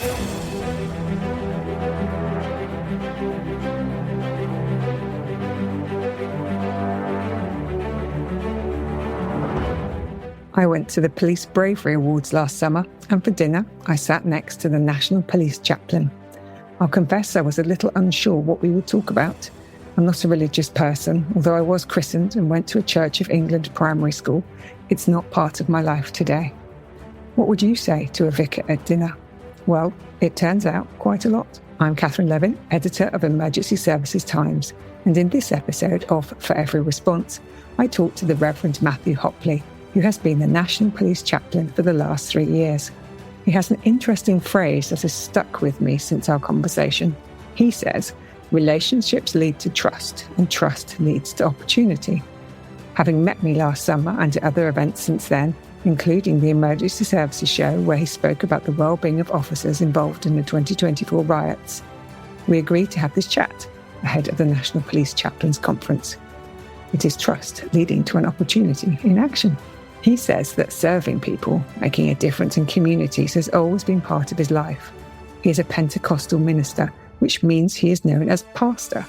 I went to the Police Bravery Awards last summer, and for dinner, I sat next to the National Police Chaplain. I'll confess I was a little unsure what we would talk about. I'm not a religious person, although I was christened and went to a Church of England primary school. It's not part of my life today. What would you say to a vicar at dinner? Well, it turns out quite a lot. I'm Catherine Levin, editor of Emergency Services Times, and in this episode of For Every Response, I talked to the Reverend Matthew Hopley, who has been the National Police Chaplain for the last 3 years. He has an interesting phrase that has stuck with me since our conversation. He says, relationships lead to trust, and trust leads to opportunity. Having met me last summer and at other events since then, including the Emergency Services Show where he spoke about the well-being of officers involved in the 2024 riots, we agreed to have this chat ahead of the National Police Chaplains Conference. It is trust leading to an opportunity in action. He says that serving people, making a difference in communities, has always been part of his life. He is a Pentecostal minister, which means he is known as Pastor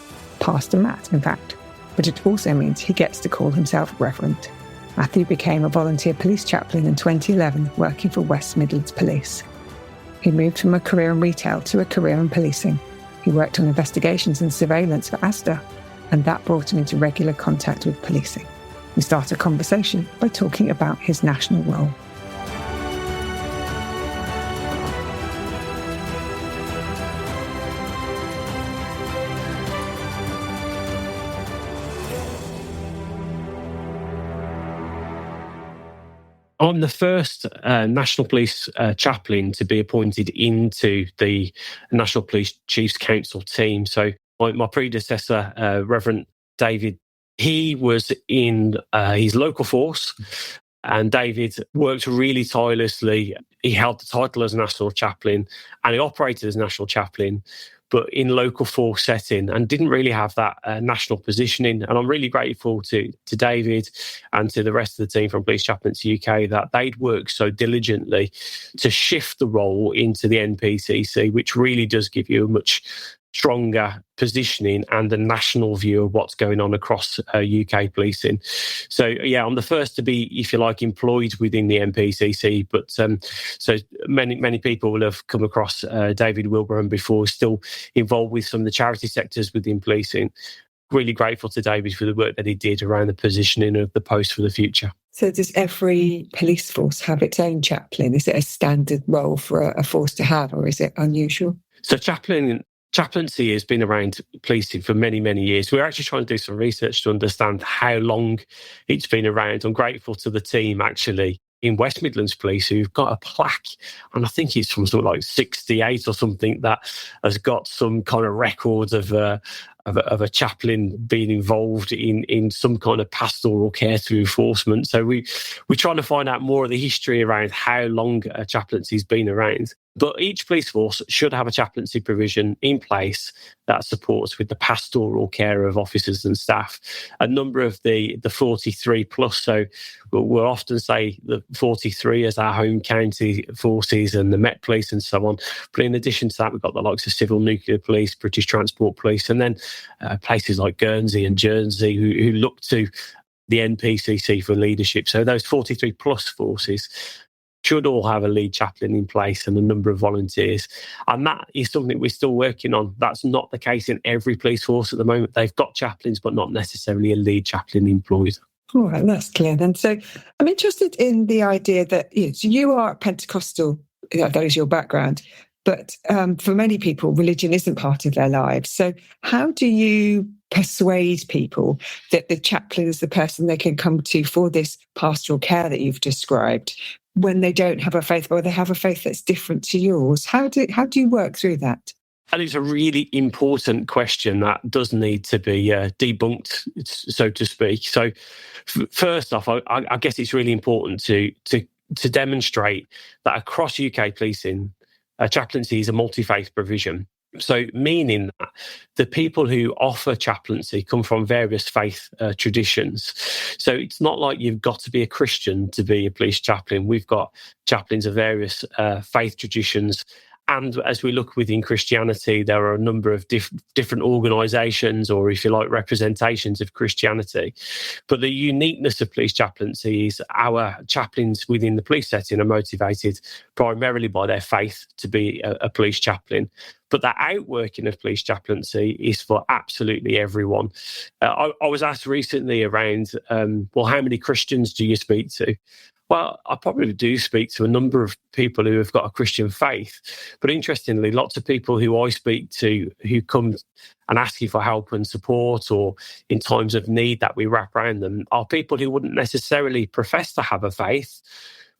Matt, in fact. But it also means he gets to call himself Reverend. Matthew became a volunteer police chaplain in 2011, working for West Midlands Police. He moved from a career in retail to a career in policing. He worked on investigations and surveillance for Asda, and that brought him into regular contact with policing. We start a conversation by talking about his national role. I'm the first National Police Chaplain to be appointed into the National Police Chiefs Council team. So my predecessor, Reverend David, he was in his local force, and David worked really tirelessly. He held the title as National Chaplain, and he operated as National Chaplain, but in local force setting, and didn't really have that national positioning. And I'm really grateful to David and to the rest of the team from Police Chaplains UK that they'd worked so diligently to shift the role into the NPCC, which really does give you a much stronger positioning and a national view of what's going on across UK policing. So yeah, I'm the first to be, if you like, employed within the NPCC, but so many people will have come across David Wilbraham before, still involved with some of the charity sectors within policing. Really grateful to David for the work that he did around the positioning of the post for the future. So does every police force have its own chaplain? Is it a standard role for a force to have, or is it unusual? So chaplaincy has been around policing for many, many years. We're actually trying to do some research to understand how long it's been around. I'm grateful to the team, actually, in West Midlands Police, who've got a plaque, and I think it's from sort of like 68 or something, that has got some kind of record of a chaplain being involved in some kind of pastoral care through enforcement. So we're trying to find out more of the history around how long a chaplaincy's been around. But each police force should have a chaplaincy provision in place that supports with the pastoral care of officers and staff. A number of the 43 plus, so we'll often say the 43 as our home county forces and the Met Police and so on. But in addition to that, we've got the likes of Civil Nuclear Police, British Transport Police, and then places like Guernsey and Jersey who look to the NPCC for leadership. So those 43 plus forces should all have a lead chaplain in place and a number of volunteers. And that is something we're still working on. That's not the case in every police force at the moment. They've got chaplains, but not necessarily a lead chaplain employed. All right, that's clear then. So I'm interested in the idea that you are Pentecostal, that is your background, but for many people, religion isn't part of their lives. So how do you persuade people that the chaplain is the person they can come to for this pastoral care that you've described when they don't have a faith, or they have a faith that's different to yours? How do you work through that? And it's a really important question that does need to be debunked, so to speak. So first off, I guess it's really important to demonstrate that across UK policing, chaplaincy is a multi-faith provision. So meaning that the people who offer chaplaincy come from various faith traditions. So it's not like you've got to be a Christian to be a police chaplain. We've got chaplains of various faith traditions And as we look within Christianity, there are a number of different organisations, or if you like, representations of Christianity. But the uniqueness of police chaplaincy is our chaplains within the police setting are motivated primarily by their faith to be a police chaplain. But that outworking of police chaplaincy is for absolutely everyone. I was asked recently around, well, how many Christians do you speak to? Well, I probably do speak to a number of people who have got a Christian faith. But interestingly, lots of people who I speak to who come and ask you for help and support, or in times of need that we wrap around them, are people who wouldn't necessarily profess to have a faith,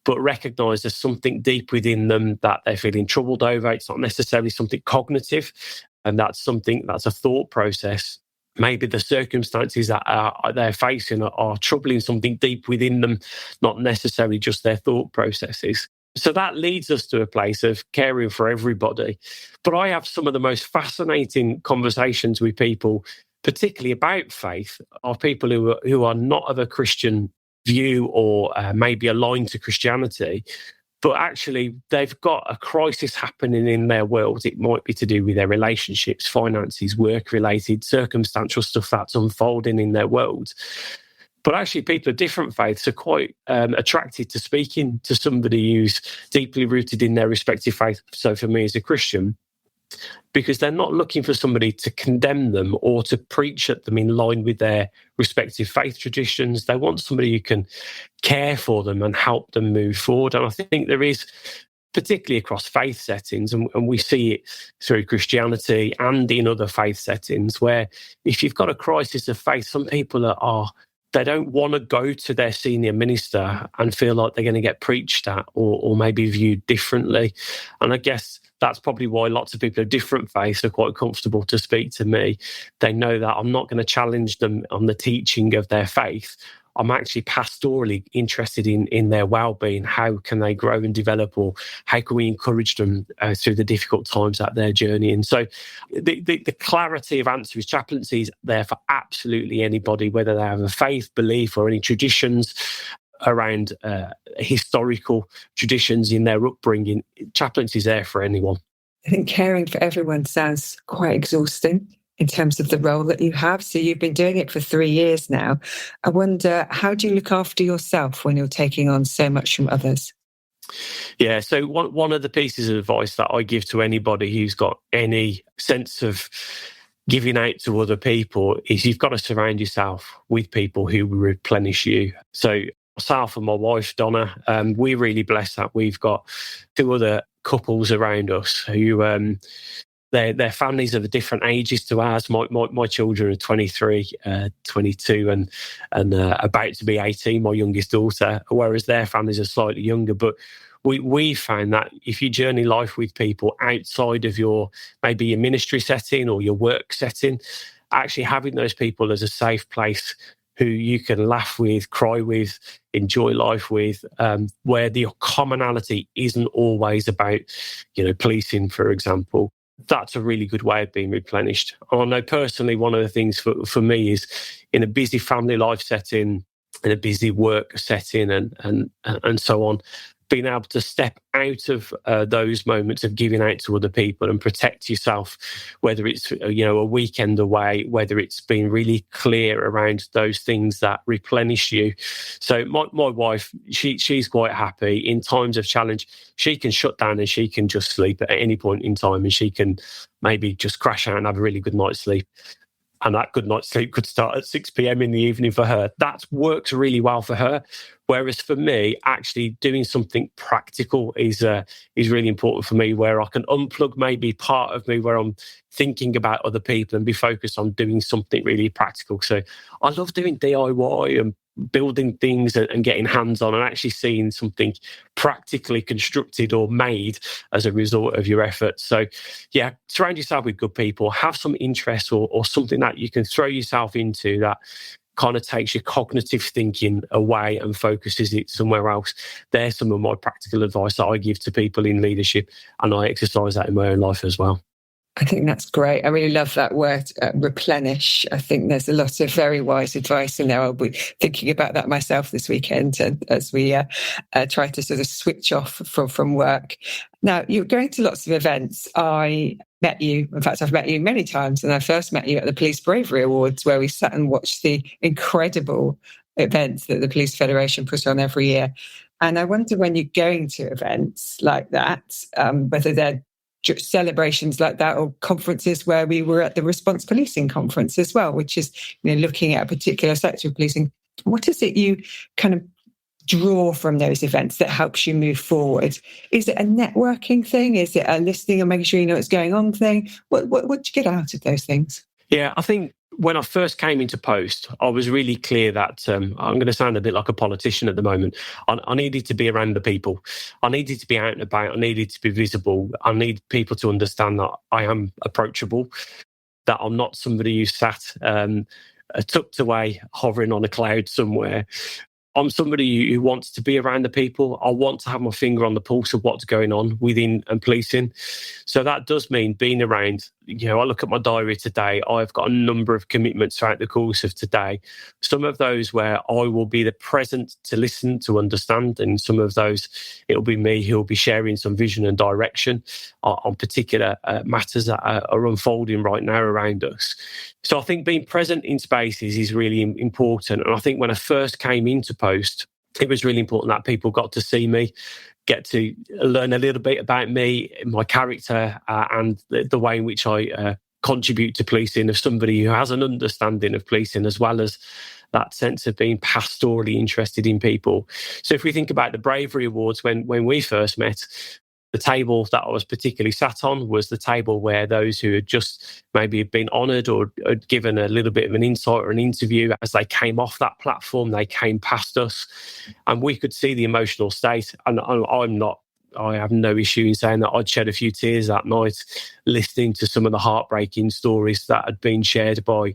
but recognise there's something deep within them that they're feeling troubled over. It's not necessarily something cognitive, and that's a thought process. Maybe the circumstances that they're facing are troubling something deep within them, not necessarily just their thought processes. So that leads us to a place of caring for everybody. But I have some of the most fascinating conversations with people, particularly about faith, are people who are not of a Christian view or maybe aligned to Christianity, but actually they've got a crisis happening in their world. It might be to do with their relationships, finances, work-related, circumstantial stuff that's unfolding in their world. But actually people of different faiths are quite attracted to speaking to somebody who's deeply rooted in their respective faith. So for me as a Christian, because they're not looking for somebody to condemn them or to preach at them in line with their respective faith traditions. They want somebody who can care for them and help them move forward. And I think there is, particularly across faith settings, and we see it through Christianity and in other faith settings, where if you've got a crisis of faith, some people they don't want to go to their senior minister and feel like they're going to get preached at or maybe viewed differently. And I guess that's probably why lots of people of different faiths are quite comfortable to speak to me. They know that I'm not going to challenge them on the teaching of their faith. I'm actually pastorally interested in their well-being. How can they grow and develop, or how can we encourage them through the difficult times that they're journeying? So the clarity of answer is chaplaincy is there for absolutely anybody, whether they have a faith, belief, or any traditions around historical traditions in their upbringing. Chaplaincy is there for anyone. I think caring for everyone sounds quite exhausting in terms of the role that you have. So you've been doing it for 3 years now. I wonder, how do you look after yourself when you're taking on so much from others? Yeah, so one of the pieces of advice that I give to anybody who's got any sense of giving out to other people is you've got to surround yourself with people who will replenish you. So myself and my wife, Donna, we're really blessed that we've got 2 other couples around us who their families are the different ages to ours. My children are 23, 22 and about to be 18, my youngest daughter, whereas their families are slightly younger. But we found that if you journey life with people outside of maybe your ministry setting or your work setting, actually having those people as a safe place who you can laugh with, cry with, enjoy life with, where the commonality isn't always about, policing, for example. That's a really good way of being replenished. I know personally, one of the things for me is in a busy family life setting, in a busy work setting and so on, being able to step out of those moments of giving out to other people and protect yourself, whether it's a weekend away, whether it's being really clear around those things that replenish you. So my wife, she's quite happy in times of challenge. She can shut down and she can just sleep at any point in time, and she can maybe just crash out and have a really good night's sleep. And that good night's sleep could start at 6 p.m. in the evening for her. That works really well for her. Whereas for me, actually doing something practical is really important for me, where I can unplug maybe part of me where I'm thinking about other people and be focused on doing something really practical. So I love doing DIY and building things and getting hands on and actually seeing something practically constructed or made as a result of your efforts. So yeah, surround yourself with good people, have some interest or something that you can throw yourself into that kind of takes your cognitive thinking away and focuses it somewhere else. There's some of my practical advice that I give to people in leadership, and I exercise that in my own life as well. I think that's great. I really love that word, replenish. I think there's a lot of very wise advice in there. I'll be thinking about that myself this weekend as we try to sort of switch off from work. Now, you're going to lots of events. I met you. In fact, I've met you many times, and I first met you at the Police Bravery Awards, where we sat and watched the incredible events that the Police Federation put on every year. And I wonder, when you're going to events like that, whether they're celebrations like that or conferences, where we were at the Response Policing Conference as well, which is, looking at a particular sector of policing. What is it you kind of draw from those events that helps you move forward? Is it a networking thing? Is it a listening and making sure you know what's going on thing? What do you get out of those things? Yeah, I think when I first came into post, I was really clear that I'm going to sound a bit like a politician at the moment. I needed to be around the people. I needed to be out and about. I needed to be visible. I need people to understand that I am approachable, that I'm not somebody who's sat tucked away, hovering on a cloud somewhere. I'm somebody who wants to be around the people. I want to have my finger on the pulse of what's going on within and policing. So that does mean being around. I look at my diary today. I've got a number of commitments throughout the course of today. Some of those where I will be the present to listen, to understand, and some of those it'll be me who will be sharing some vision and direction on particular matters that are unfolding right now around us. So I think being present in spaces is really important. And I think when I first came into post, it was really important that people got to see me, get to learn a little bit about me, my character, and the way in which I contribute to policing, of somebody who has an understanding of policing, as well as that sense of being pastorally interested in people. So if we think about the Bravery Awards, when we first met, the table that I was particularly sat on was the table where those who had just maybe been honoured or had given a little bit of an insight or an interview, as they came off that platform, they came past us, and we could see the emotional state. And I have no issue in saying that I'd shed a few tears that night listening to some of the heartbreaking stories that had been shared by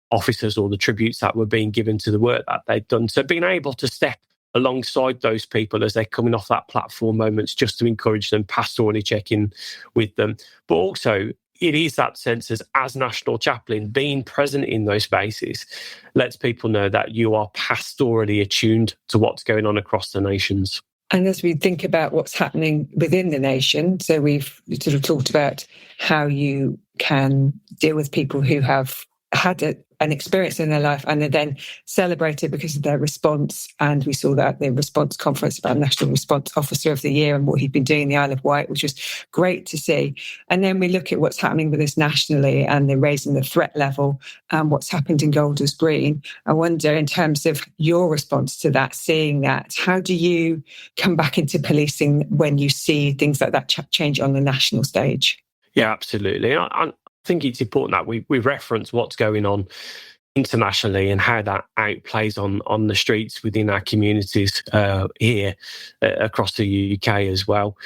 officers, or the tributes that were being given to the work that they'd done. So being able to step alongside those people as they're coming off that platform moments, just to encourage them, pastorally check in with them. But also, it is that sense as National Chaplain, being present in those spaces lets people know that you are pastorally attuned to what's going on across the nations. And as we think about what's happening within the nation, so we've sort of talked about how you can deal with people who have had an experience in their life and are then celebrated because of their response. And we saw that at the response conference about National Response Officer of the Year and what he'd been doing in the Isle of Wight, which was great to see. And then we look at what's happening with us nationally and the raising the threat level and what's happened in Golders Green. I wonder, in terms of your response to that, seeing that, how do you come back into policing when you see things like that change on the national stage? Yeah, absolutely. I think it's important that we reference what's going on internationally and how that outplays on the streets within our communities here across the UK as well.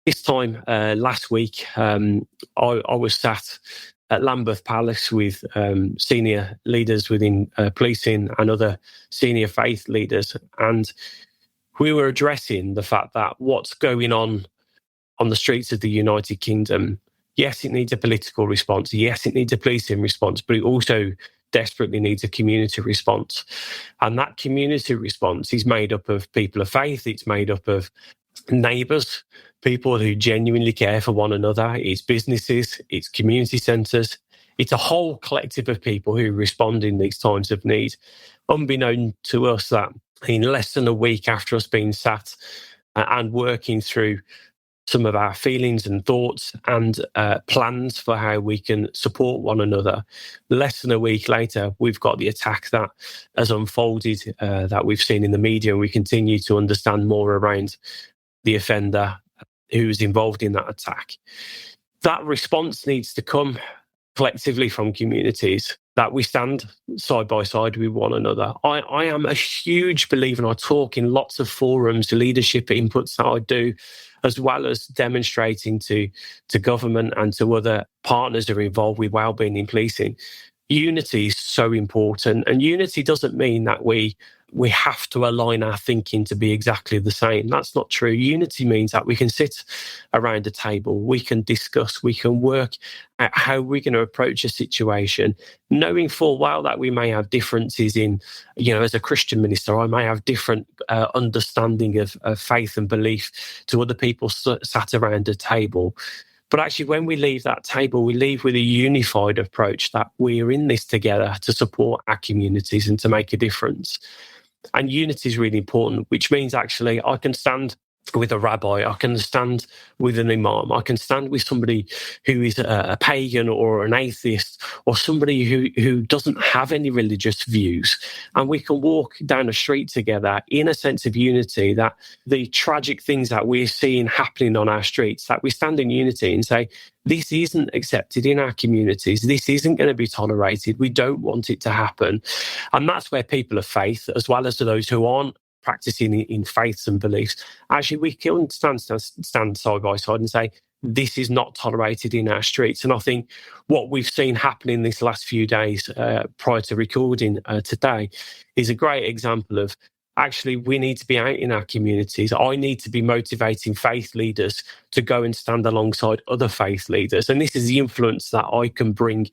This time last week, I was sat at Lambeth Palace with senior leaders within policing and other senior faith leaders, and we were addressing the fact that what's going on the streets of the United Kingdom, yes, it needs a political response. Yes, it needs a policing response, but it also desperately needs a community response. And that community response is made up of people of faith. It's made up of neighbours, people who genuinely care for one another. It's businesses, it's community centres. It's a whole collective of people who respond in these times of need. Unbeknown to us, that in less than a week after us being sat and working through some of our feelings and thoughts and plans for how we can support one another, less than a week later, we've got the attack that has unfolded, that we've seen in the media, and we continue to understand more around the offender who was involved in that attack. That response needs to come collectively from communities, that we stand side by side with one another. I am a huge believer, and I talk in lots of forums, leadership inputs that I do, as well as demonstrating to government and to other partners who are involved with wellbeing in policing. Unity is so important, and unity doesn't mean that we we have to align our thinking to be exactly the same. That's not true. Unity means that we can sit around a table, we can discuss, we can work out how we're going to approach a situation, knowing full well that we may have differences in, as a Christian minister, I may have different understanding of faith and belief to other people sat around a table. But actually, when we leave that table, we leave with a unified approach that we're in this together to support our communities and to make a difference. And unity is really important, which means actually I can stand with a rabbi, I can stand with an imam, I can stand with somebody who is a pagan or an atheist or somebody who doesn't have any religious views. And we can walk down a street together in a sense of unity, that the tragic things that we're seeing happening on our streets, that we stand in unity and say, this isn't accepted in our communities. This isn't going to be tolerated. We don't want it to happen. And that's where people of faith, as well as those who aren't practicing in faiths and beliefs, actually we can stand side by side and say, this is not tolerated in our streets. And I think what we've seen happening this last few days prior to recording today is a great example of actually we need to be out in our communities. I need to be motivating faith leaders to go and stand alongside other faith leaders. And this is the influence that I can bring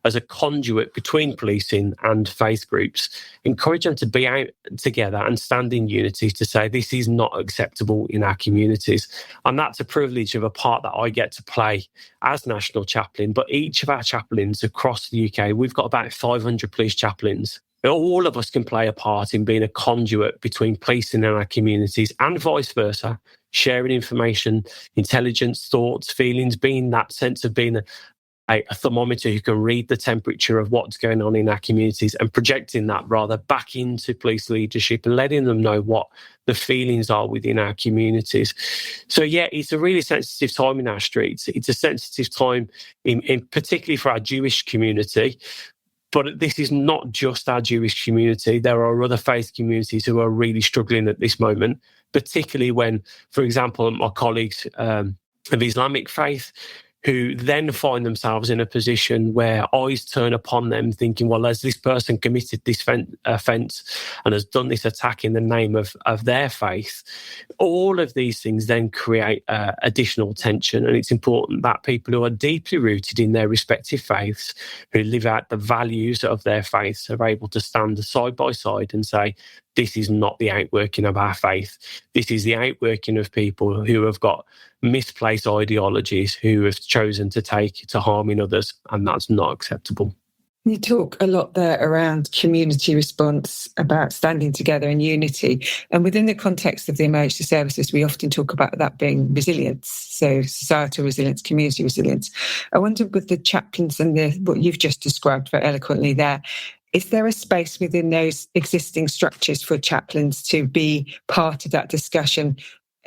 as a conduit between policing and faith groups. Encourage them to be out together and stand in unity to say this is not acceptable in our communities. And that's a privilege of a part that I get to play as National Chaplain. But each of our chaplains across the UK, we've got about 500 police chaplains. All of us can play a part in being a conduit between policing and our communities and vice versa, sharing information, intelligence, thoughts, feelings, being that sense of being a thermometer who can read the temperature of what's going on in our communities and projecting that rather back into police leadership and letting them know what the feelings are within our communities. So yeah, it's a really sensitive time in our streets. It's a sensitive time in particularly for our Jewish community. But this is not just our Jewish community. There are other faith communities who are really struggling at this moment, particularly when, for example, my colleagues of Islamic faith, who then find themselves in a position where eyes turn upon them thinking, well, has this person committed this offence and has done this attack in the name of their faith? All of these things then create additional tension. And it's important that people who are deeply rooted in their respective faiths, who live out the values of their faiths, are able to stand side by side and say, this is not the outworking of our faith. This is the outworking of people who have got misplaced ideologies, who have chosen to take to harming others, and that's not acceptable. You talk a lot there around community response, about standing together in unity. And within the context of the emergency services, we often talk about that being resilience. So societal resilience, community resilience. I wonder with the chaplains and what you've just described very eloquently there, is there a space within those existing structures for chaplains to be part of that discussion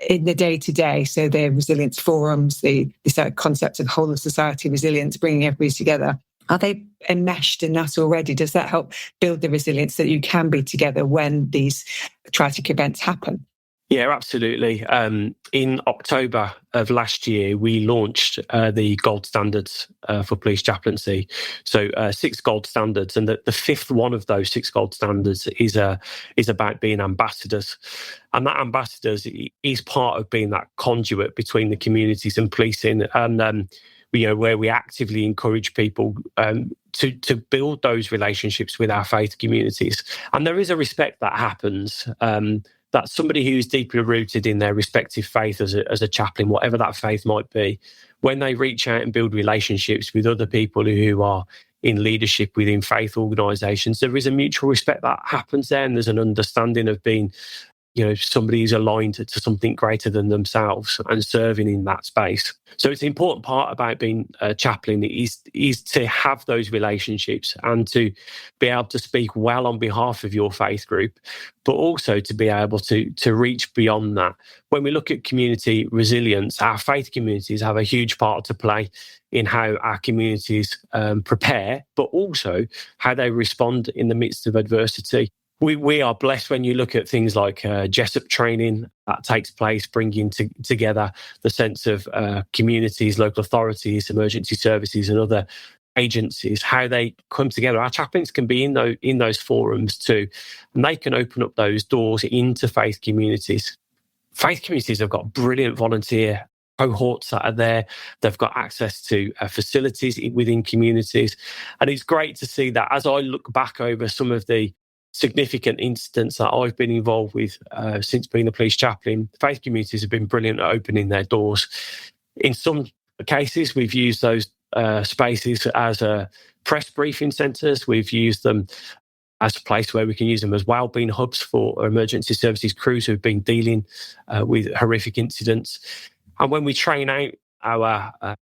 in the day-to-day? So the resilience forums, this concept of whole of society resilience, bringing everybody together. Are they enmeshed in that already? Does that help build the resilience that you can be together when these tragic events happen? Yeah, absolutely. In October of last year, we launched the gold standards for police chaplaincy. So 6 gold standards, and the fifth one of those 6 gold standards is about being ambassadors. And that ambassadors is part of being that conduit between the communities and policing, and where we actively encourage people to build those relationships with our faith communities. And there is a respect that happens. That somebody who's deeply rooted in their respective faith as a chaplain, whatever that faith might be, when they reach out and build relationships with other people who are in leadership within faith organisations, there is a mutual respect that happens there, and there's an understanding of being, somebody who's aligned to something greater than themselves and serving in that space. So it's an important part about being a chaplain is to have those relationships and to be able to speak well on behalf of your faith group, but also to be able to reach beyond that. When we look at community resilience, our faith communities have a huge part to play in how our communities prepare, but also how they respond in the midst of adversity. We are blessed when you look at things like Jessup training that takes place, bringing together the sense of communities, local authorities, emergency services and other agencies, how they come together. Our chaplains can be in those forums too, and they can open up those doors into faith communities. Faith communities have got brilliant volunteer cohorts that are there. They've got access to facilities within communities. And it's great to see that as I look back over some of the significant incidents that I've been involved with since being a police chaplain, faith communities have been brilliant at opening their doors. In some cases, we've used those spaces as press briefing centres. We've used them as a place where we can use them as wellbeing hubs for emergency services crews who've been dealing with horrific incidents. And when we train out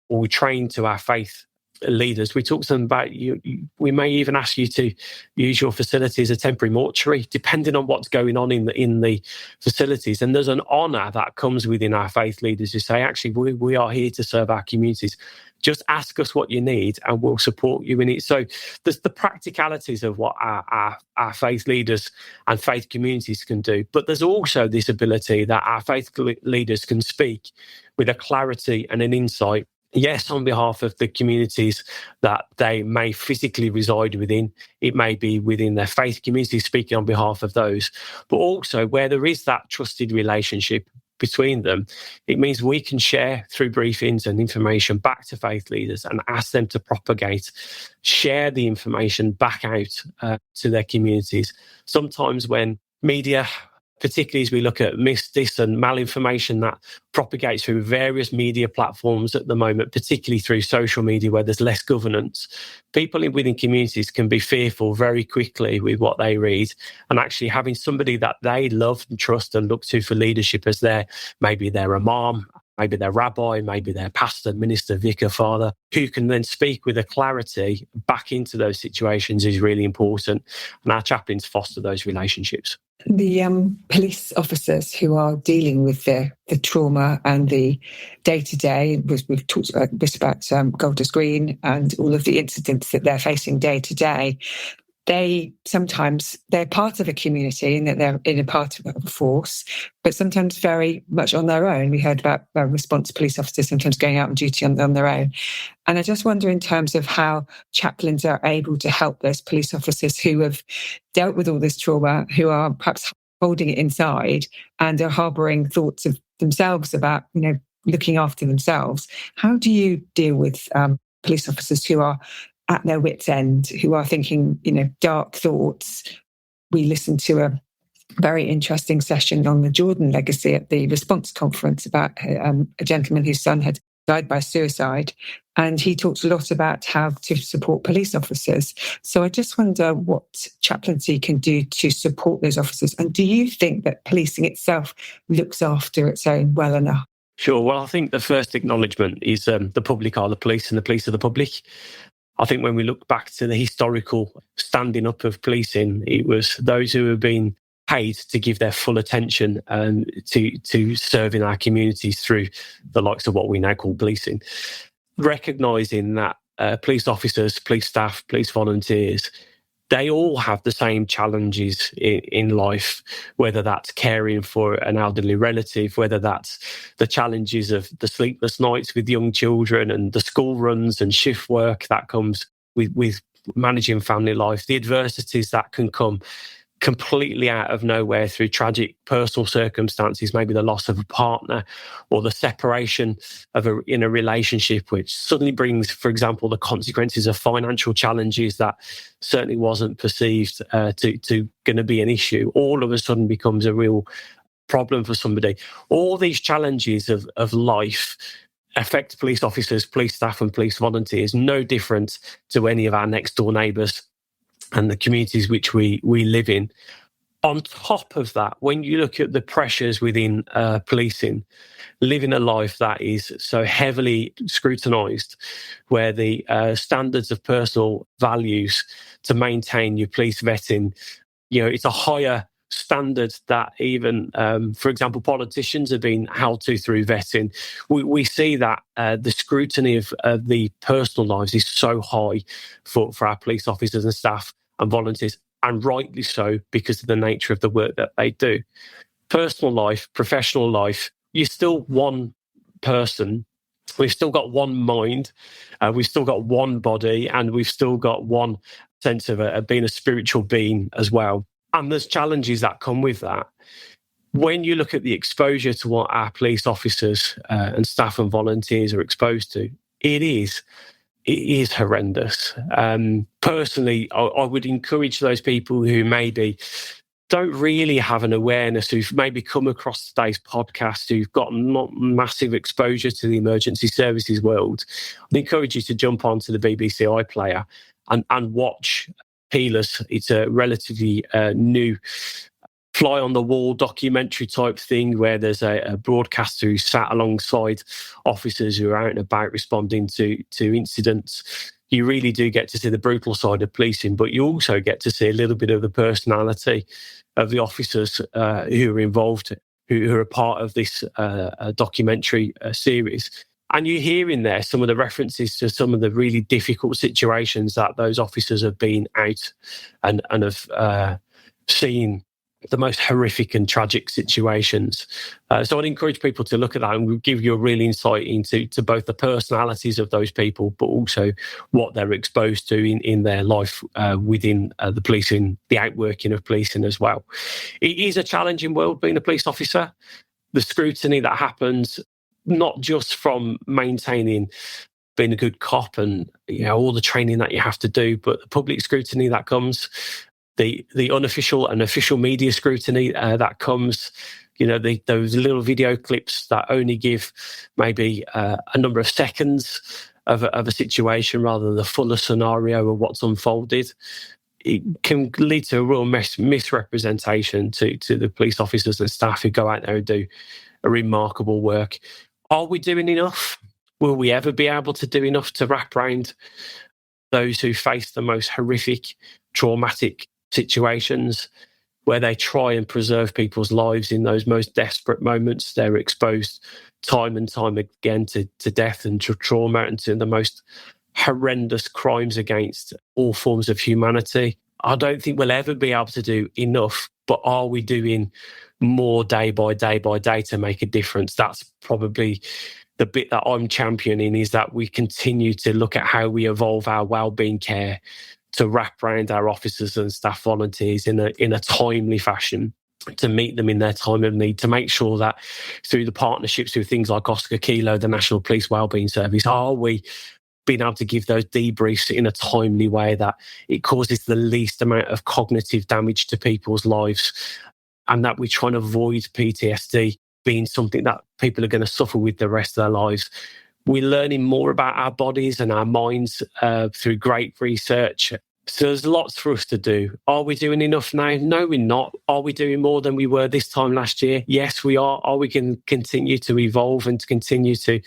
or we train to our faith leaders, we talk to them about we may even ask you to use your facility as a temporary mortuary, depending on what's going on in the facilities. And there's an honour that comes within our faith leaders who say, actually, we are here to serve our communities. Just ask us what you need and we'll support you in it. So there's the practicalities of what our faith leaders and faith communities can do. But there's also this ability that our faith leaders can speak with a clarity and an insight, yes, on behalf of the communities that they may physically reside within. It may be within their faith community, speaking on behalf of those, but also where there is that trusted relationship between them, it means we can share through briefings and information back to faith leaders and ask them to propagate, share the information back out to their communities. Sometimes when media, particularly as we look at dis and malinformation that propagates through various media platforms at the moment, particularly through social media where there's less governance, people within communities can be fearful very quickly with what they read, and actually having somebody that they love and trust and look to for leadership as maybe they're a imam, maybe they're rabbi, maybe they're pastor, minister, vicar, father, who can then speak with a clarity back into those situations is really important. And our chaplains foster those relationships. The police officers who are dealing with the trauma and the day-to-day, we've talked about this about Golders Green and all of the incidents that they're facing day-to-day, they're part of a community and that they're in a part of a force, but sometimes very much on their own. We heard about response police officers sometimes going out on duty on their own. And I just wonder in terms of how chaplains are able to help those police officers who have dealt with all this trauma, who are perhaps holding it inside and are harbouring thoughts of themselves about, looking after themselves. How do you deal with police officers who are at their wits' end, who are thinking, dark thoughts? We listened to a very interesting session on the Jordan legacy at the response conference about a gentleman whose son had died by suicide. And he talked a lot about how to support police officers. So I just wonder what chaplaincy can do to support those officers. And do you think that policing itself looks after its own well enough? Sure. Well, I think the first acknowledgement is the public are the police and the police are the public. I think when we look back to the historical standing up of policing, it was those who have been paid to give their full attention to serving our communities through the likes of what we now call policing. Recognising that police officers, police staff, police volunteers, they all have the same challenges in life, whether that's caring for an elderly relative, whether that's the challenges of the sleepless nights with young children and the school runs and shift work that comes with managing family life, the adversities that can come completely out of nowhere through tragic personal circumstances, maybe the loss of a partner or the separation in a relationship, which suddenly brings, for example, the consequences of financial challenges that certainly wasn't perceived to going to be an issue. All of a sudden becomes a real problem for somebody. All these challenges of life affect police officers, police staff and police volunteers, no different to any of our next door neighbours and the communities which we live in. On top of that, when you look at the pressures within policing, living a life that is so heavily scrutinised, where the standards of personal values to maintain your police vetting, it's a higher standard that even, for example, politicians have been held to through vetting. We see that the scrutiny of the personal lives is so high for our police officers and staff and volunteers, and rightly so, because of the nature of the work that they do. Personal life, professional life, you're still one person We've still got one mind, we've still got one body, and we've still got one sense of being a spiritual being as well. And there's challenges that come with that. When you look at the exposure to what our police officers and staff and volunteers are exposed to, it is horrendous. Personally, I would encourage those people who maybe don't really have an awareness, who've maybe come across today's podcast, who've got not massive exposure to the emergency services world, I'd encourage you to jump onto the BBC iPlayer and watch Healers. It's a relatively new fly on the wall documentary type thing where there's a broadcaster who sat alongside officers who are out and about responding to incidents. You really do get to see the brutal side of policing, but you also get to see a little bit of the personality of the officers who are involved, who are part of this documentary series. And you hear in there some of the references to some of the really difficult situations that those officers have been out and have seen, the most horrific and tragic situations. So I'd encourage people to look at that, and we'll give you a real insight into both the personalities of those people, but also what they're exposed to in their life within the policing, the outworking of policing as well. It is a challenging world being a police officer. The scrutiny that happens, not just from maintaining being a good cop and all the training that you have to do, but the public scrutiny that comes, the unofficial and official media scrutiny that comes, those little video clips that only give maybe a number of seconds of a situation rather than the fuller scenario of what's unfolded. It can lead to a real misrepresentation to the police officers and staff who go out there and do a remarkable work. Are we doing enough? Will we ever be able to do enough to wrap around those who face the most horrific, traumatic situations where they try and preserve people's lives in those most desperate moments? They're exposed time and time again to death and to trauma and to the most horrendous crimes against all forms of humanity. I don't think we'll ever be able to do enough, but are we doing more day by day by day to make a difference? That's probably the bit that I'm championing, is that we continue to look at how we evolve our wellbeing care to wrap around our officers and staff volunteers in a timely fashion, to meet them in their time of need, to make sure that through the partnerships with things like Oscar Kilo, the National Police Wellbeing Service, are we being able to give those debriefs in a timely way that it causes the least amount of cognitive damage to people's lives, and that we try and avoid PTSD being something that people are going to suffer with the rest of their lives. We're learning more about our bodies and our minds through great research. So there's lots for us to do. Are we doing enough now? No, we're not. Are we doing more than we were this time last year? Yes, we are. Are we going to continue to evolve and to continue to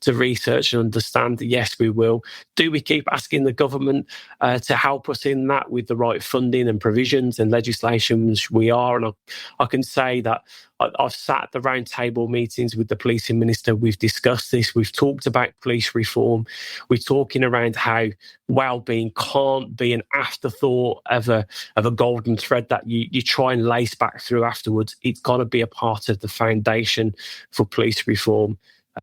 research and understand? Yes, we will. Do we keep asking the government to help us in that with the right funding and provisions and legislation? We are. And I can say that I've sat at the round table meetings with the policing minister. We've discussed this. We've talked about police reform. We're talking around how wellbeing can't be an afterthought of a golden thread that you try and lace back through afterwards. It's got to be a part of the foundation for police reform.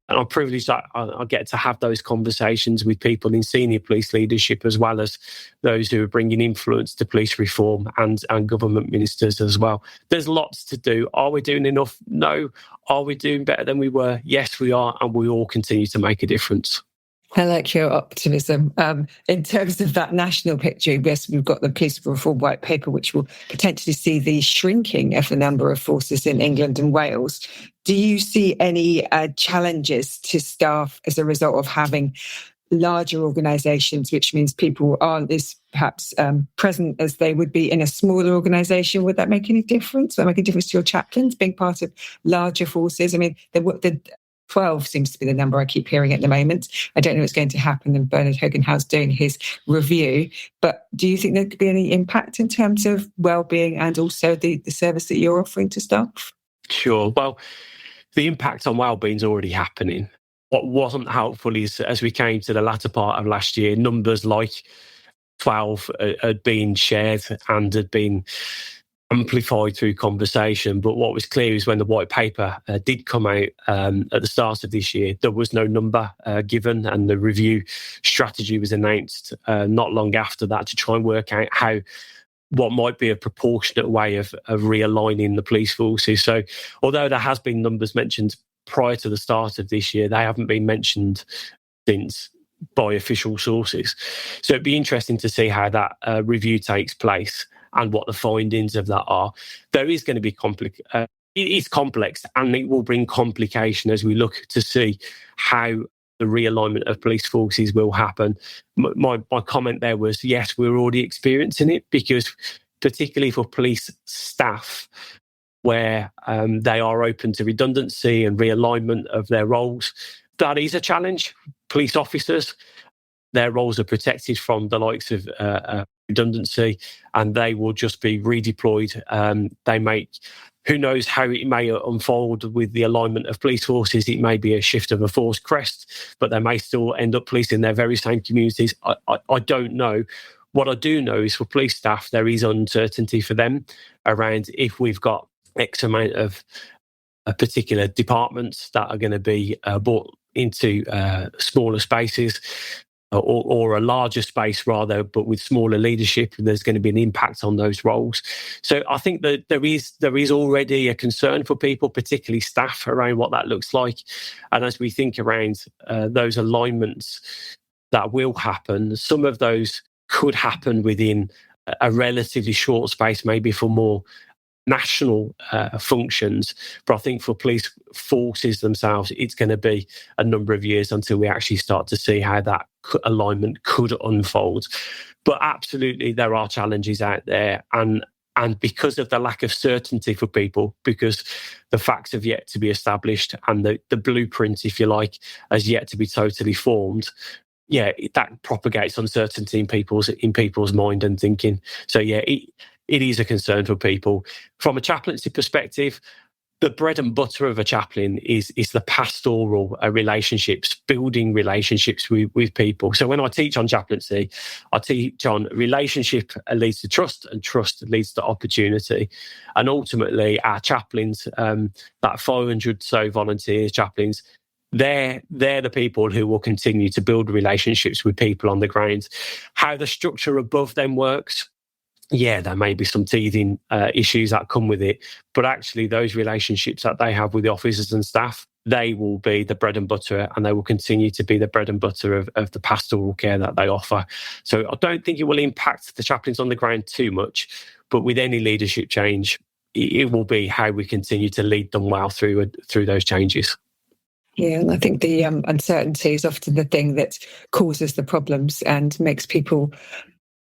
And I'm privileged that I get to have those conversations with people in senior police leadership, as well as those who are bringing influence to police reform and government ministers as well. There's lots to do. Are we doing enough? No. Are we doing better than we were? Yes, we are. And we all continue to make a difference. I like your optimism. In terms of that national picture, yes, we've got the police reform white paper, which will potentially see the shrinking of the number of forces in England and Wales. Do you see any challenges to staff as a result of having larger organisations, which means people aren't as perhaps present as they would be in a smaller organisation? Would that make any difference? Would that make a difference to your chaplains being part of larger forces? I mean, the 12 seems to be the number I keep hearing at the moment. I don't know what's going to happen, and Bernard Hogan-Howe's doing his review. But do you think there could be any impact in terms of wellbeing and also the service that you're offering to staff? Sure. Well, the impact on wellbeing is already happening. What wasn't helpful is, as we came to the latter part of last year, numbers like 12 had been shared and had been amplified through conversation. But what was clear is when the white paper did come out at the start of this year, there was no number given, and the review strategy was announced not long after that to try and work out what might be a proportionate way of realigning the police forces. So although there has been numbers mentioned prior to the start of this year, they haven't been mentioned since by official sources. So it'd be interesting to see how that review takes place and what the findings of that are. There is going to be it is complex, and it will bring complication as we look to see how the realignment of police forces will happen. My comment there was, yes, we're already experiencing it, because particularly for police staff, where they are open to redundancy and realignment of their roles, that is a challenge. Police officers, their roles are protected from the likes of redundancy, and they will just be redeployed. Who knows how it may unfold with the alignment of police forces. It may be a shift of a force crest, but they may still end up policing their very same communities. I don't know. What I do know is for police staff, there is uncertainty for them around if we've got X amount of particular departments that are going to be brought into smaller spaces, or a larger space rather, but with smaller leadership. There's going to be an impact on those roles. So I think that there is already a concern for people, particularly staff, around what that looks like. And as we think around those alignments that will happen, some of those could happen within a relatively short space, maybe for more national functions. But I think for police forces themselves, it's going to be a number of years until we actually start to see how that alignment could unfold. But absolutely, there are challenges out there. And because of the lack of certainty for people, because the facts have yet to be established and the blueprint, if you like, has yet to be totally formed, that propagates uncertainty in people's mind and thinking. So it is a concern for people. From a chaplaincy perspective, the bread and butter of a chaplain is the pastoral relationships, building relationships with people. So when I teach on chaplaincy, I teach on relationship leads to trust, and trust leads to opportunity. And ultimately, our chaplains, that 500 so volunteers, chaplains, they're the people who will continue to build relationships with people on the ground. How the structure above them works, there may be some teething issues that come with it, but actually those relationships that they have with the officers and staff, they will be the bread and butter, and they will continue to be the bread and butter of the pastoral care that they offer. So I don't think it will impact the chaplains on the ground too much, but with any leadership change, it will be how we continue to lead them well through those changes. Yeah, and I think the uncertainty is often the thing that causes the problems and makes people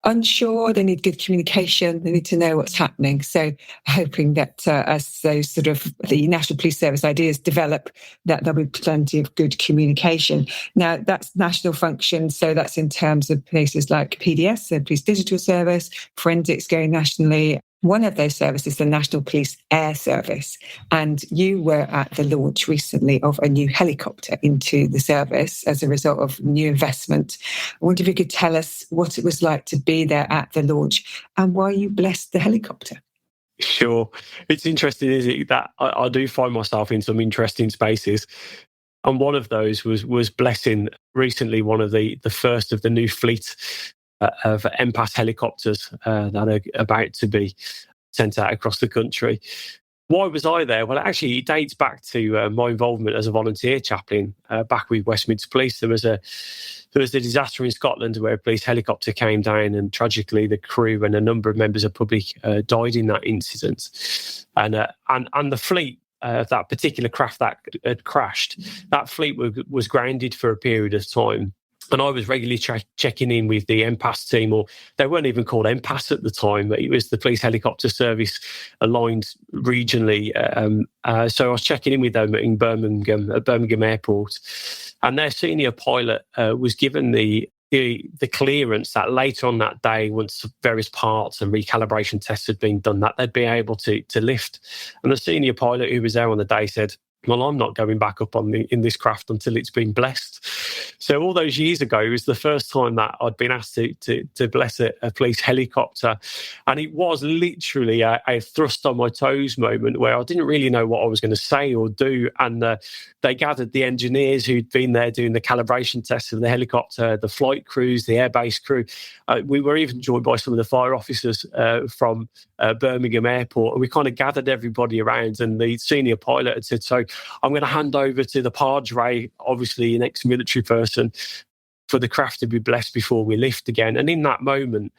unsure. They need good communication. They need to know what's happening. So hoping that as those sort of the National Police Service ideas develop, that there'll be plenty of good communication. Now, that's national function. So that's in terms of places like PDS, the Police Digital Service, forensics going nationally. One of those services, the National Police Air Service. And you were at the launch recently of a new helicopter into the service as a result of new investment. I wonder if you could tell us what it was like to be there at the launch and why you blessed the helicopter. Sure. It's interesting, isn't it, that I do find myself in some interesting spaces. And one of those was blessing recently one of the first of the new fleet of MPAS helicopters that are about to be sent out across the country. Why was I there? Well, actually, it dates back to my involvement as a volunteer chaplain back with West Midlands Police. There was a disaster in Scotland where a police helicopter came down, and tragically, the crew and a number of members of public died in that incident. And the fleet, that particular craft that had crashed, that fleet was grounded for a period of time. And I was regularly checking in with the MPAS team, or they weren't even called MPAS at the time, but it was the Police Helicopter Service aligned regionally. So I was checking in with them at Birmingham Airport, and their senior pilot was given the clearance that later on that day, once various parts and recalibration tests had been done, that they'd be able to lift. And the senior pilot who was there on the day said, well, I'm not going back up in this craft until it's been blessed. So all those years ago, it was the first time that I'd been asked to bless a police helicopter. And it was literally a thrust on my toes moment where I didn't really know what I was going to say or do. And they gathered the engineers who'd been there doing the calibration tests of the helicopter, the flight crews, the airbase crew. We were even joined by some of the fire officers from Birmingham Airport. And we kind of gathered everybody around, and the senior pilot had said, so I'm going to hand over to the Padre, obviously an ex-military person, for the craft to be blessed before we lift again. And in that moment,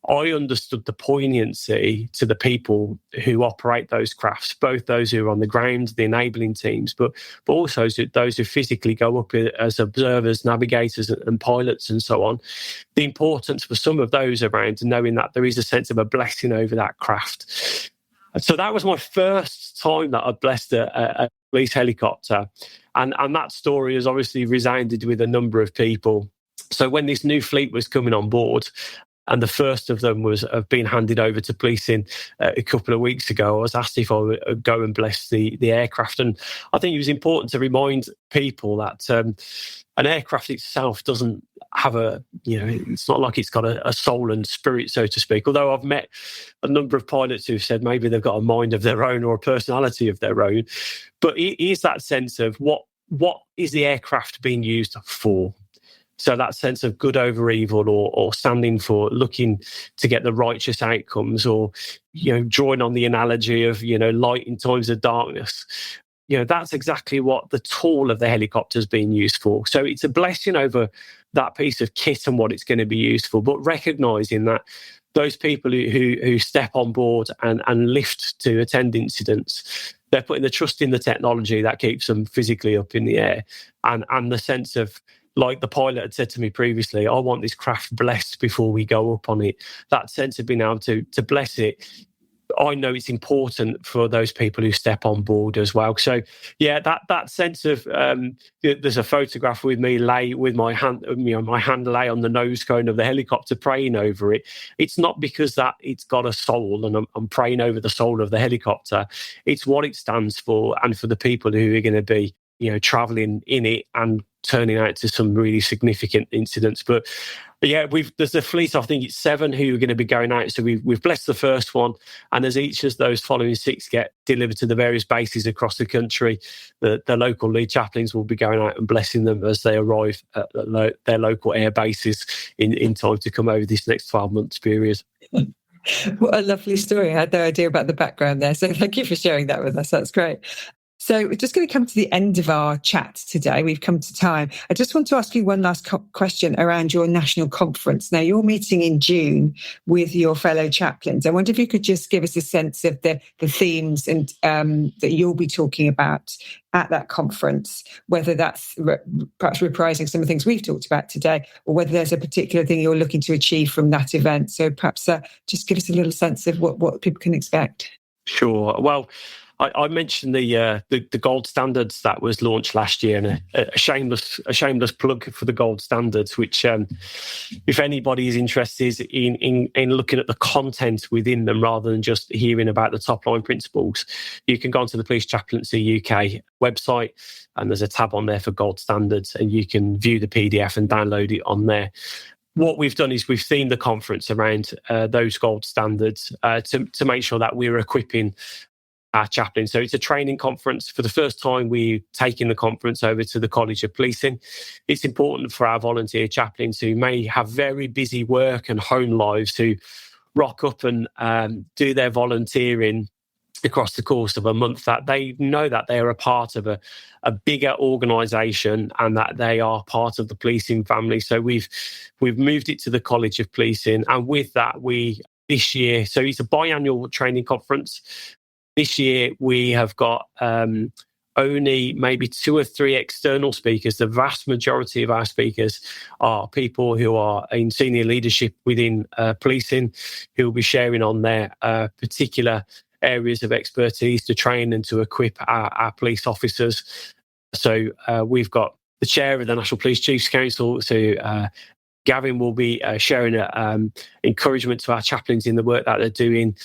I understood the poignancy to the people who operate those crafts, both those who are on the ground, the enabling teams, but also those who physically go up as observers, navigators and pilots and so on. The importance for some of those around knowing that there is a sense of a blessing over that craft. So that was my first time that I'd blessed a police helicopter. And that story has obviously resounded with a number of people. So when this new fleet was coming on board, and the first of them was being handed over to policing a couple of weeks ago, I was asked if I would go and bless the aircraft. And I think it was important to remind people that an aircraft itself doesn't have it's not like it's got a soul and spirit, so to speak. Although I've met a number of pilots who've said maybe they've got a mind of their own or a personality of their own. But it is that sense of what is the aircraft being used for? So that sense of good over evil, or standing for looking to get the righteous outcomes, or, drawing on the analogy of, light in times of darkness. That's exactly what the tool of the helicopter is being used for. So it's a blessing over that piece of kit and what it's going to be used for, but recognising that those people who step on board and lift to attend incidents, they're putting the trust in the technology that keeps them physically up in the air, and the sense of, like the pilot had said to me previously, I want this craft blessed before we go up on it. That sense of being able to bless it, I know it's important for those people who step on board as well. So, yeah, that sense of there's a photograph with me lay with my hand, my hand lay on the nose cone of the helicopter, praying over it. It's not because that it's got a soul and I'm praying over the soul of the helicopter. It's what it stands for, and for the people who are going to be, travelling in it and turning out to some really significant incidents. But yeah, there's a fleet, I think it's 7 who are going to be going out. So we've blessed the first one, and as each of those following 6 get delivered to the various bases across the country, the local lead chaplains will be going out and blessing them as they arrive at their local air bases in time to come over this next 12 months period. What a lovely story. I had no idea about the background there. So thank you for sharing that with us. That's great. So we're just going to come to the end of our chat today. We've come to time. I just want to ask you one last question around your national conference. Now, you're meeting in June with your fellow chaplains. I wonder if you could just give us a sense of the themes and that you'll be talking about at that conference, whether that's perhaps reprising some of the things we've talked about today, or whether there's a particular thing you're looking to achieve from that event. So perhaps just give us a little sense of what people can expect. Sure. Well, I mentioned the gold standards that was launched last year, and a shameless plug for the gold standards, which if anybody is interested in looking at the content within them rather than just hearing about the top line principles, you can go onto the Police Chaplaincy UK website, and there's a tab on there for gold standards, and you can view the PDF and download it on there. What we've done is we've themed the conference around those gold standards to make sure that we're equipping our chaplains. So it's a training conference. For the first time, we're taking the conference over to the College of Policing. It's important for our volunteer chaplains who may have very busy work and home lives, who rock up and do their volunteering across the course of a month, that they know that they are a part of a bigger organisation and that they are part of the policing family. So we've moved it to the College of Policing, and with that, this year, so it's a biannual training conference. This year, we have got only maybe 2 or 3 external speakers. The vast majority of our speakers are people who are in senior leadership within policing, who will be sharing on their particular areas of expertise to train and to equip our police officers. So we've got the chair of the National Police Chiefs Council, so Gavin will be sharing encouragement to our chaplains in the work that they're doing.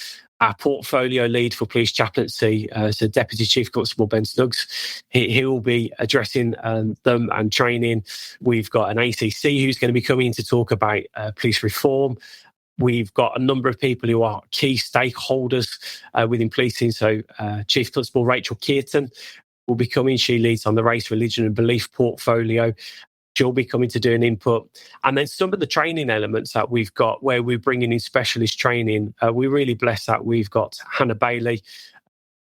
our portfolio lead for police chaplaincy, so Deputy Chief Constable Ben Snuggs. He will be addressing them and training. We've got an ACC who's going to be coming to talk about police reform. We've got a number of people who are key stakeholders within policing. So Chief Constable Rachel Kearton will be coming. She leads on the race, religion and belief portfolio. She'll be coming to do an input. And then some of the training elements that we've got where we're bringing in specialist training, we're really blessed that we've got Hannah Bailey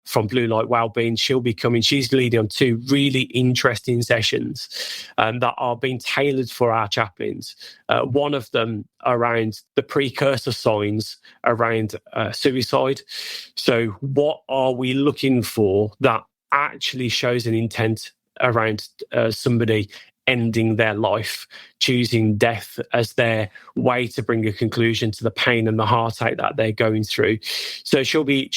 from Blue Light Wellbeing. She'll be coming. She's leading on 2 really interesting sessions that are being tailored for our chaplains. One of them around the precursor signs around suicide. So what are we looking for that actually shows an intent around somebody ending their life, choosing death as their way to bring a conclusion to the pain and the heartache that they're going through. So she'll be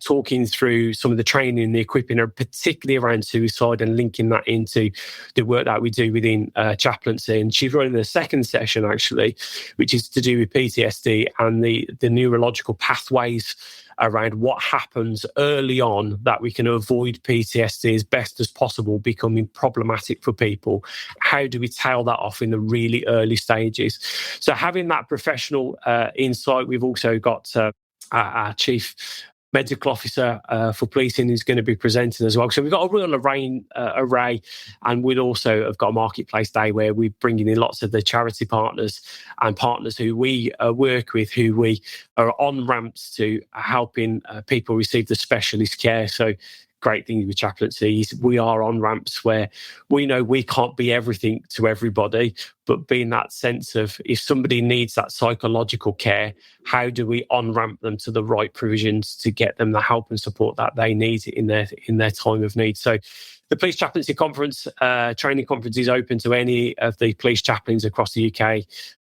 talking through some of the training and the equipping, particularly around suicide, and linking that into the work that we do within chaplaincy. And she's running the second session, actually, which is to do with PTSD and the neurological pathways around what happens early on that we can avoid PTSD as best as possible becoming problematic for people. How do we tail that off in the really early stages? So having that professional insight, we've also got our Chief Medical Officer for policing who's going to be presenting as well. So we've got a real array, and we'd also have got a marketplace day where we're bringing in lots of the charity partners and partners who we work with, who we are on ramps to helping people receive the specialist care. So great thing with chaplaincy is we are on ramps where we know we can't be everything to everybody, but being that sense of if somebody needs that psychological care, how do we on-ramp them to the right provisions to get them the help and support that they need in their time of need. So the Police Chaplaincy Conference, training conference, is open to any of the police chaplains across the UK.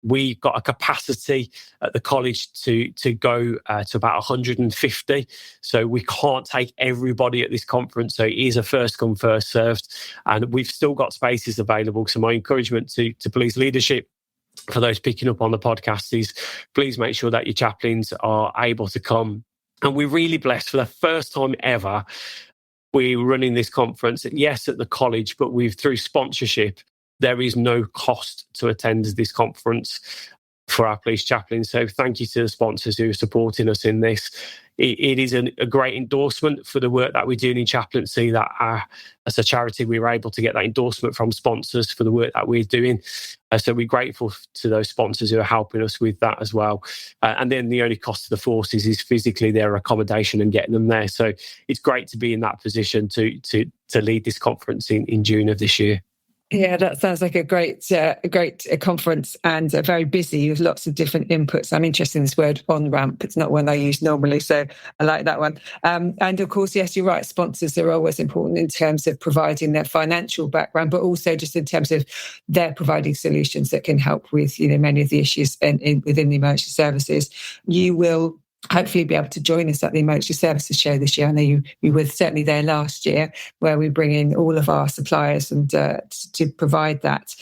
We've got a capacity at the college to go to about 150. So we can't take everybody at this conference. So it is a first come, first served. And we've still got spaces available. So my encouragement to police leadership, for those picking up on the podcast, is please make sure that your chaplains are able to come. And we're really blessed for the first time ever. We're running this conference, yes, at the college, but through sponsorship. There is no cost to attend this conference for our police chaplains. So thank you to the sponsors who are supporting us in this. It is a great endorsement for the work that we're doing in chaplaincy, that as a charity, we were able to get that endorsement from sponsors for the work that we're doing. So we're grateful to those sponsors who are helping us with that as well. And then the only cost to the forces is physically their accommodation and getting them there. So it's great to be in that position to lead this conference in June of this year. Yeah, that sounds like a great conference, and very busy with lots of different inputs. I'm interested in this word on-ramp. It's not one I use normally, so I like that one. And of course, yes, you're right, sponsors are always important in terms of providing their financial background, but also just in terms of their providing solutions that can help with, many of the issues within the emergency services. You will hopefully be able to join us at the Emergency Services Show this year. I know you were certainly there last year, where we bring in all of our suppliers and to provide that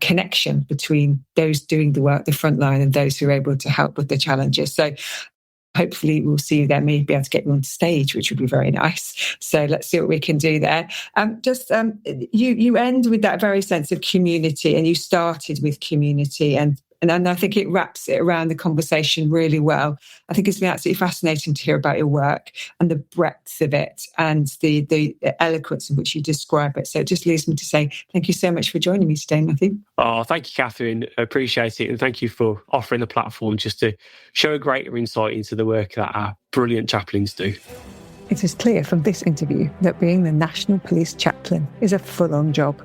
connection between those doing the work, the front line, and those who are able to help with the challenges. So hopefully we'll see you there, maybe be able to get you on stage, which would be very nice. So let's see what we can do there. You end with that very sense of community, and you started with community, and I think it wraps it around the conversation really well. I think it's been absolutely fascinating to hear about your work and the breadth of it and the eloquence in which you describe it. So it just leaves me to say thank you so much for joining me today, Matthew. Oh, thank you, Catherine. I appreciate it. And thank you for offering the platform just to show a greater insight into the work that our brilliant chaplains do. It is clear from this interview that being the National Police Chaplain is a full-on job.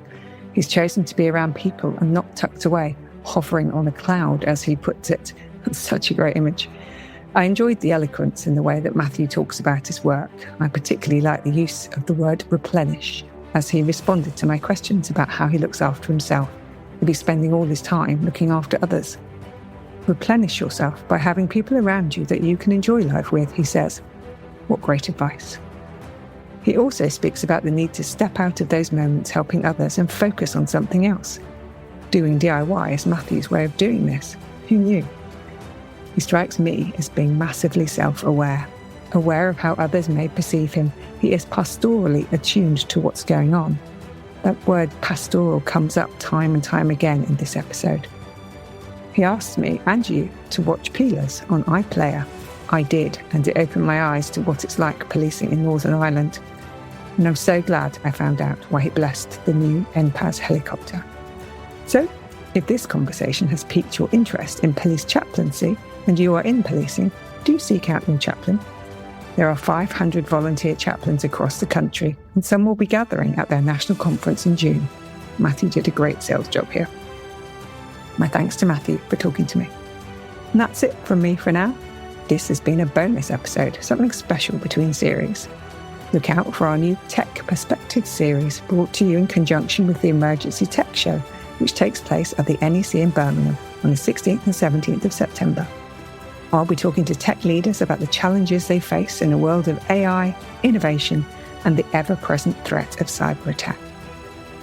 He's chosen to be around people and not tucked away, hovering on a cloud, as he puts it. That's such a great image. I enjoyed the eloquence in the way that Matthew talks about his work. I particularly like the use of the word replenish, as he responded to my questions about how he looks after himself. He'll be spending all his time looking after others. Replenish yourself by having people around you that you can enjoy life with, he says. What great advice. He also speaks about the need to step out of those moments helping others and focus on something else. Doing DIY is Matthew's way of doing this. Who knew? He strikes me as being massively self-aware. Aware of how others may perceive him, he is pastorally attuned to what's going on. That word pastoral comes up time and time again in this episode. He asked me and you to watch Peelers on iPlayer. I did, and it opened my eyes to what it's like policing in Northern Ireland. And I'm so glad I found out why he blessed the new NPAS helicopter. So, if this conversation has piqued your interest in police chaplaincy and you are in policing, do seek out your chaplain. There are 500 volunteer chaplains across the country, and some will be gathering at their national conference in June. Matthew did a great sales job here. My thanks to Matthew for talking to me. And that's it from me for now. This has been a bonus episode, something special between series. Look out for our new Tech Perspectives series brought to you in conjunction with the Emergency Tech Show, which takes place at the NEC in Birmingham on the 16th and 17th of September. I'll be talking to tech leaders about the challenges they face in a world of AI, innovation, and the ever-present threat of cyber attack.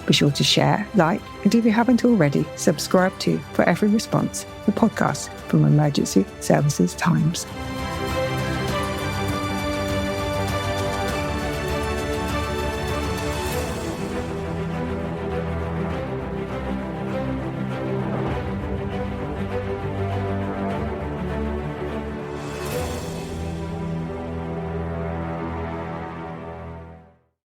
Be sure to share, like, and if you haven't already, subscribe to For Every Response, the podcast from Emergency Services Times.